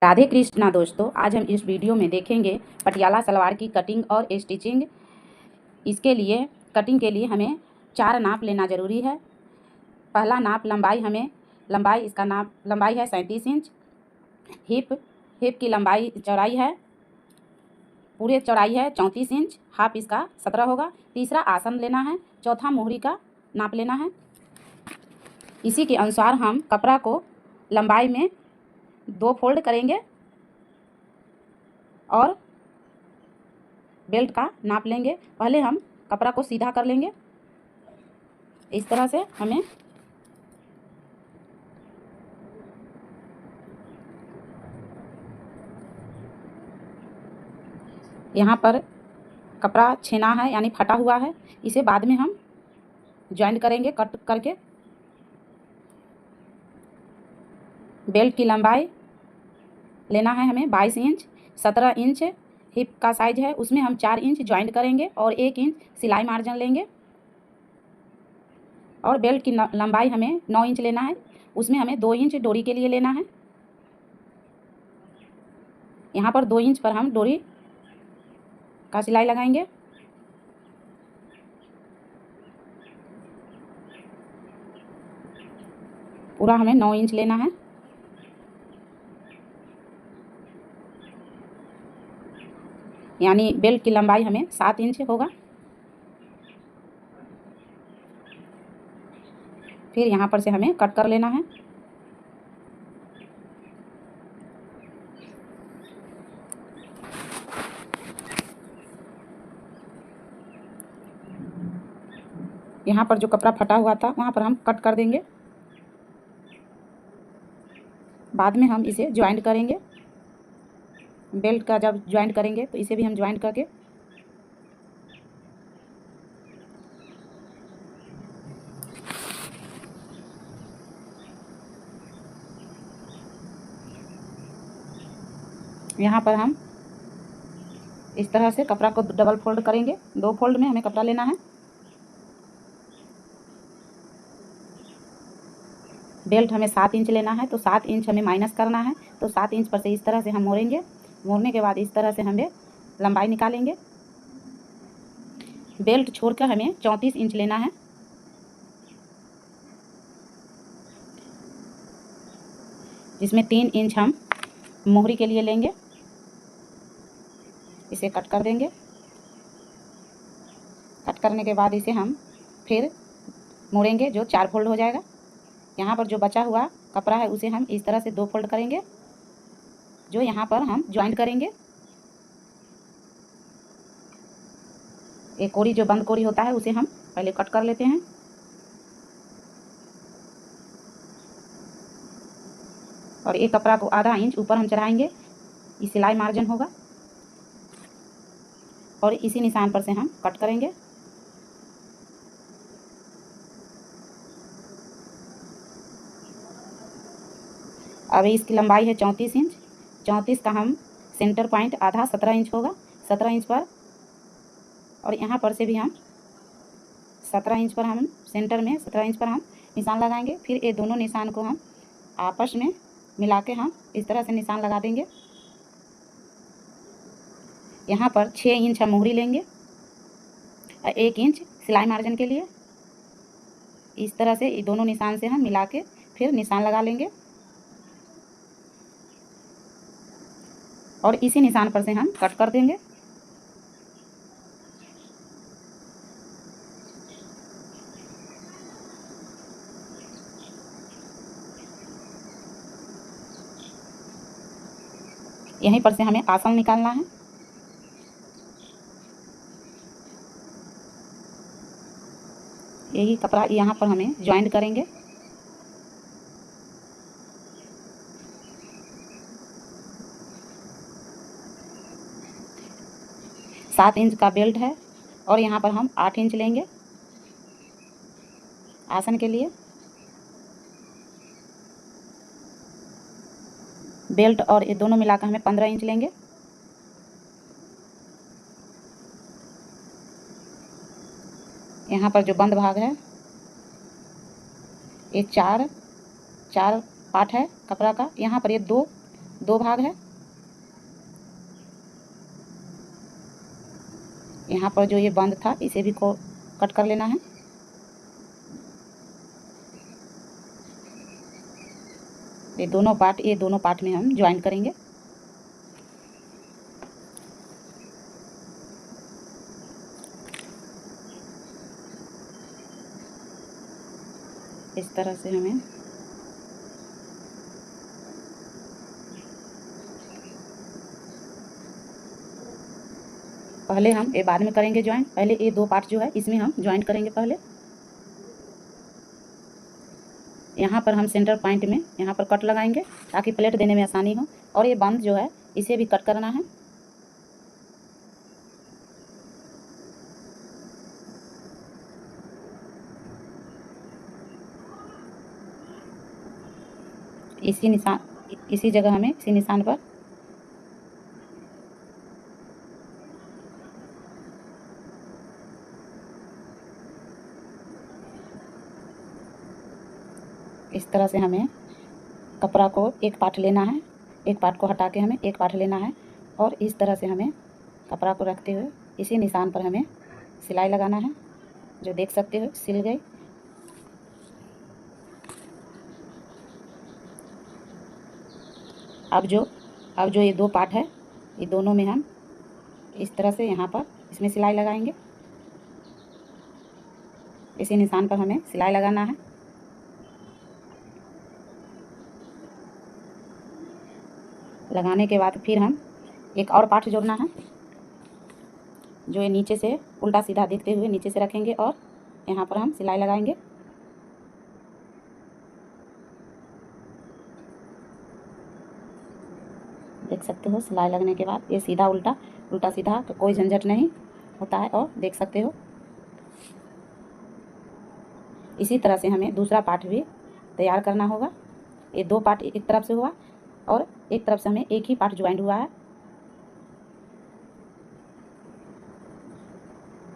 राधे कृष्णा दोस्तों, आज हम इस वीडियो में देखेंगे पटियाला सलवार की कटिंग और स्टिचिंग। इसके लिए कटिंग के लिए हमें 4 नाप लेना ज़रूरी है। पहला नाप लंबाई इसका नाप लंबाई है 37 इंच। हिप की लंबाई चौड़ाई है पूरे चौड़ाई है 34 इंच। हाफ इसका 17 होगा। तीसरा आसन लेना है। चौथा मोहरी का नाप लेना है। इसी के अनुसार हम कपड़ा को लंबाई में 2 फोल्ड करेंगे और बेल्ट का नाप लेंगे। पहले हम कपड़ा को सीधा कर लेंगे। इस तरह से हमें यहाँ पर कपड़ा छेना है यानी फटा हुआ है। इसे बाद में हम जॉइंट करेंगे कट करके। बेल्ट की लंबाई लेना है हमें 22 इंच। 17 इंच हिप का साइज है, उसमें हम 4 इंच जॉइंट करेंगे और 1 इंच सिलाई मार्जिन लेंगे। और बेल्ट की लंबाई हमें 9 इंच लेना है, उसमें हमें 2 इंच डोरी के लिए लेना है। यहाँ पर 2 इंच पर हम डोरी का सिलाई लगाएंगे। पूरा हमें 9 इंच लेना है। यानी बेल्ट की लंबाई हमें 7 इंच होगा। फिर यहाँ पर से हमें कट कर लेना है। यहाँ पर जो कपड़ा फटा हुआ था वहाँ पर हम कट कर देंगे। बाद में हम इसे ज्वाइंट करेंगे। बेल्ट का जब ज्वाइंट करेंगे तो इसे भी हम ज्वाइंट करके यहाँ पर हम इस तरह से कपड़ा को डबल फोल्ड करेंगे। 2 फोल्ड में हमें कपड़ा लेना है। बेल्ट हमें 7 इंच लेना है, तो 7 इंच हमें माइनस करना है। तो 7 इंच पर से इस तरह से हम मोड़ेंगे। मोड़ने के बाद इस तरह से हमें लंबाई निकालेंगे। बेल्ट छोड़कर हमें 34 इंच लेना है। जिसमें 3 इंच हम मोहरी के लिए लेंगे। इसे कट कर देंगे। कट करने के बाद इसे हम फिर मोड़ेंगे, जो 4 फोल्ड हो जाएगा। यहाँ पर जो बचा हुआ कपड़ा है उसे हम इस तरह से 2 फोल्ड करेंगे, जो यहाँ पर हम ज्वाइंट करेंगे। एक कोरी जो बंद कोरी होता है उसे हम पहले कट कर लेते हैं। और एक कपड़ा को आधा इंच ऊपर हम चढ़ाएंगे, ये सिलाई मार्जिन होगा। और इसी निशान पर से हम कट करेंगे। अब इसकी लंबाई है 34 इंच। 34 का हम सेंटर पॉइंट आधा 17 इंच होगा। 17 इंच पर और यहाँ पर से भी हम 17 इंच पर हम सेंटर में 17 इंच पर हम निशान लगाएंगे। फिर ये दोनों निशान को हम आपस में मिला के हम इस तरह से निशान लगा देंगे। यहाँ पर 6 इंच हम मोहरी लेंगे और 1 इंच सिलाई मार्जिन के लिए। इस तरह से ये दोनों निशान से हम मिला के फिर निशान लगा लेंगे। और इसी निशान पर से हम कट कर देंगे। यहीं पर से हमें आसन निकालना है। यही कपड़ा यहाँ पर हमें ज्वाइंट करेंगे। सात इंच का बेल्ट है और यहाँ पर हम 8 इंच लेंगे आसन के लिए। बेल्ट और ये दोनों मिलाकर हमें 15 इंच लेंगे। यहाँ पर जो बंद भाग है ये चार पार्ट है कपड़ा का। यहाँ पर ये 2 2 भाग है। यहाँ पर जो ये बंद था इसे भी को कट कर लेना है। ये दोनों पार्ट में हम ज्वाइन करेंगे। इस तरह से हमें पहले हम ये बाद में करेंगे ज्वाइन। पहले ये 2 पार्ट जो है इसमें हम ज्वाइन करेंगे। पहले यहाँ पर हम सेंटर पॉइंट में यहाँ पर कट लगाएंगे ताकि प्लेट देने में आसानी हो। और ये बंद जो है इसे भी कट करना है। इसी जगह हमें इसी निशान पर इस तरह से हमें कपड़ा को एक पार्ट लेना है। एक पार्ट को हटा के हमें एक पार्ट लेना है और इस तरह से हमें कपड़ा को रखते हुए इसी निशान पर हमें सिलाई लगाना है। जो देख सकते हो सिल गई। अब जो ये 2 पार्ट है ये दोनों में हम इस तरह से यहाँ पर इसमें सिलाई लगाएंगे। इसी निशान पर हमें सिलाई लगाना है। लगाने के बाद फिर हम एक और पार्ट जोड़ना है। जो ये नीचे से उल्टा सीधा देखते हुए नीचे से रखेंगे और यहाँ पर हम सिलाई लगाएंगे। देख सकते हो सिलाई लगने के बाद ये सीधा उल्टा सीधा तो कोई झंझट नहीं होता है। और देख सकते हो इसी तरह से हमें दूसरा पार्ट भी तैयार करना होगा। ये 2 पार्ट एक तरफ से हुआ और एक तरफ से हमें एक ही पार्ट ज्वाइंट हुआ है।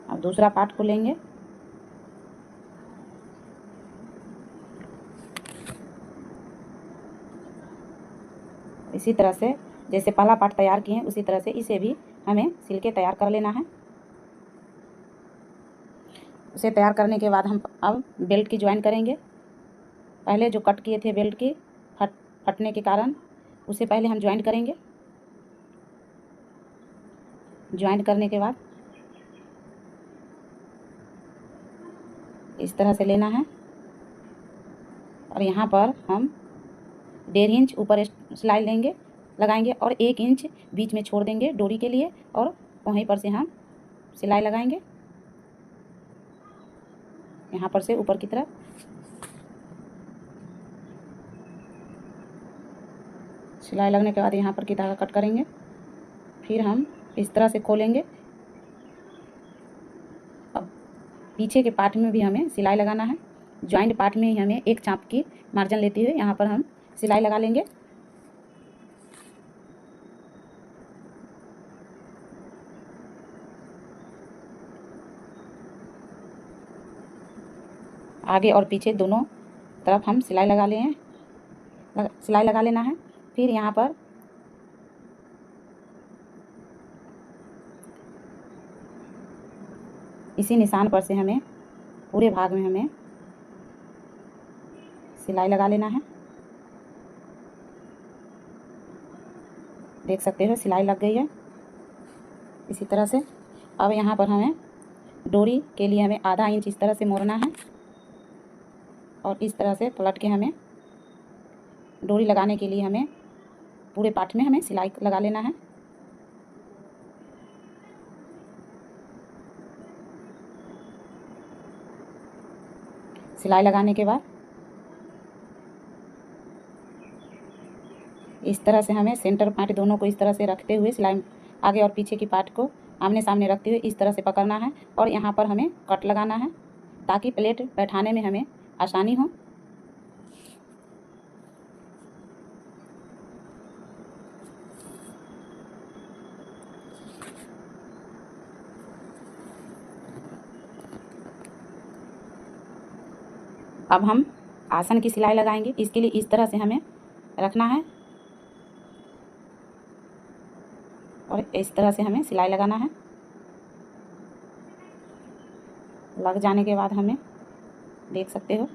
अब दूसरा पार्ट को लेंगे। इसी तरह से जैसे पहला पार्ट तैयार किए उसी तरह से इसे भी हमें सिल के तैयार कर लेना है। उसे तैयार करने के बाद हम अब बेल्ट की ज्वाइन करेंगे। पहले जो कट किए थे बेल्ट की फटने के कारण उसे पहले हम ज्वाइन करेंगे। ज्वाइन करने के बाद इस तरह से लेना है और यहाँ पर हम 1.5 इंच ऊपर सिलाई लगाएंगे और 1 इंच बीच में छोड़ देंगे डोरी के लिए और वहीं पर से हम सिलाई लगाएंगे। यहाँ पर से ऊपर की तरफ सिलाई लगने के बाद यहाँ पर की धागा कट करेंगे। फिर हम इस तरह से खोलेंगे। अब पीछे के पार्ट में भी हमें सिलाई लगाना है। जॉइंट पार्ट में ही हमें एक चाप की मार्जिन लेते हुए यहाँ पर हम सिलाई लगा लेंगे। आगे और पीछे दोनों तरफ हम सिलाई लगा लेना है। फिर यहाँ पर इसी निशान पर से हमें पूरे भाग में हमें सिलाई लगा लेना है। देख सकते हो सिलाई लग गई है इसी तरह से। अब यहाँ पर हमें डोरी के लिए हमें आधा इंच इस तरह से मोड़ना है और इस तरह से पलट के हमें डोरी लगाने के लिए हमें पूरे पार्ट में हमें सिलाई लगा लेना है। सिलाई लगाने के बाद इस तरह से हमें सेंटर पार्ट दोनों को इस तरह से रखते हुए सिलाई आगे और पीछे की पार्ट को आमने सामने रखते हुए इस तरह से पकड़ना है और यहाँ पर हमें कट लगाना है ताकि प्लेट बैठाने में हमें आसानी हो। अब हम आसन की सिलाई लगाएंगे। इसके लिए इस तरह से हमें रखना है और इस तरह से हमें सिलाई लगाना है। लग जाने के बाद हमें देख सकते हो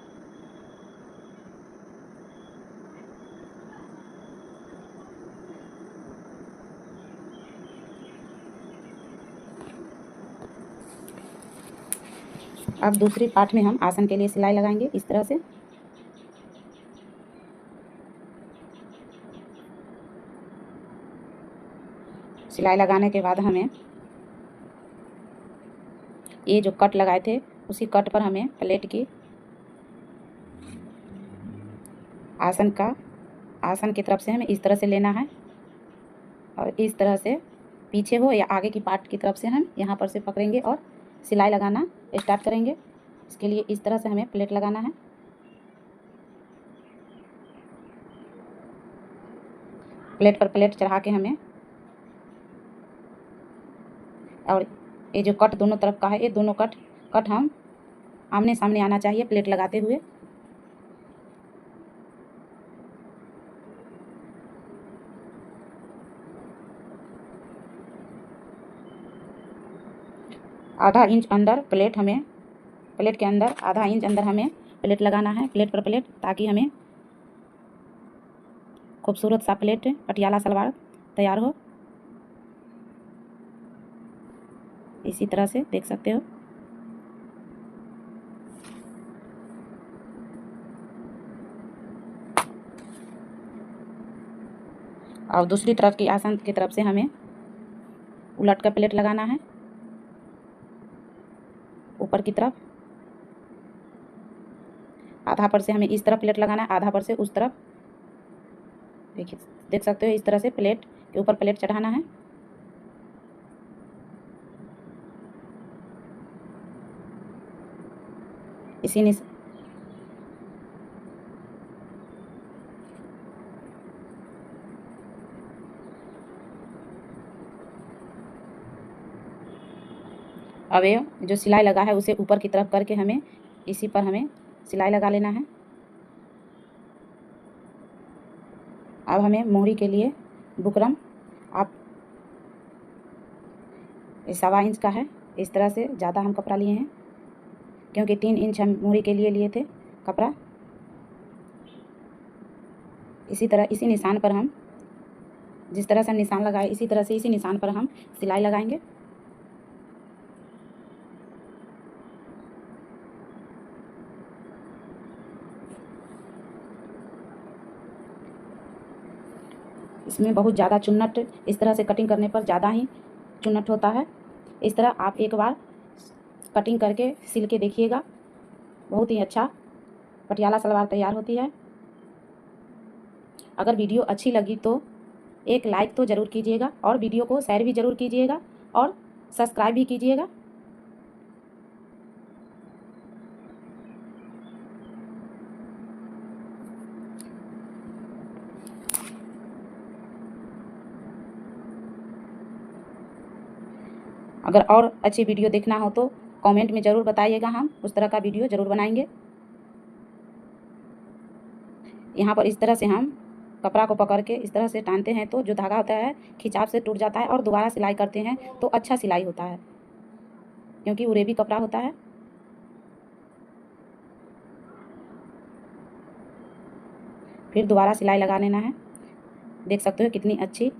अब दूसरी पार्ट में हम आसन के लिए सिलाई लगाएंगे इस तरह से। सिलाई लगाने के बाद हमें ये जो कट लगाए थे उसी कट पर हमें प्लेट की आसन की तरफ से हमें इस तरह से लेना है और इस तरह से पीछे हो या आगे की पार्ट की तरफ से हम यहाँ पर से पकड़ेंगे और सिलाई लगाना स्टार्ट करेंगे। इसके लिए इस तरह से हमें प्लेट लगाना है। प्लेट पर प्लेट चढ़ा के हमें, और ये जो कट दोनों तरफ का है ये दोनों कट हम आमने सामने आना चाहिए प्लेट लगाते हुए। आधा इंच अंदर प्लेट के अंदर आधा इंच अंदर हमें प्लेट लगाना है, प्लेट पर प्लेट, ताकि हमें खूबसूरत सा प्लेट पटियाला सलवार तैयार हो। इसी तरह से देख सकते हो। और दूसरी तरफ की आसन की तरफ से हमें उलट कर प्लेट लगाना है ऊपर की तरफ। आधा पर से हमें इस तरफ प्लेट लगाना है, आधा पर से उस तरफ। देखिए, देख सकते हो इस तरह से प्लेट के ऊपर प्लेट चढ़ाना है। इसी ने अब ये जो सिलाई लगा है उसे ऊपर की तरफ करके हमें इसी पर हमें सिलाई लगा लेना है। अब हमें मोहरी के लिए बुकरम आप 1.25 इंच का है, इस तरह से ज़्यादा हम कपड़ा लिए हैं क्योंकि 3 इंच हम मोहरी के लिए थे कपड़ा। इसी तरह इसी निशान पर हम जिस तरह से निशान लगाए इसी तरह से इसी निशान पर हम सिलाई लगाएंगे। इसमें बहुत ज़्यादा चुन्नट, इस तरह से कटिंग करने पर ज़्यादा ही चुन्नट होता है। इस तरह आप एक बार कटिंग करके सिल के देखिएगा, बहुत ही अच्छा पटियाला सलवार तैयार होती है। अगर वीडियो अच्छी लगी तो एक लाइक तो ज़रूर कीजिएगा और वीडियो को शेयर भी ज़रूर कीजिएगा और सब्सक्राइब भी कीजिएगा। अगर और अच्छी वीडियो देखना हो तो कमेंट में ज़रूर बताइएगा, हम उस तरह का वीडियो ज़रूर बनाएंगे। यहाँ पर इस तरह से हम कपड़ा को पकड़ के इस तरह से टानते हैं तो जो धागा होता है खिंचाव से टूट जाता है और दोबारा सिलाई करते हैं तो अच्छा सिलाई होता है, क्योंकि उरेबी कपड़ा होता है। फिर दोबारा सिलाई लगा लेना है। देख सकते हो कितनी अच्छी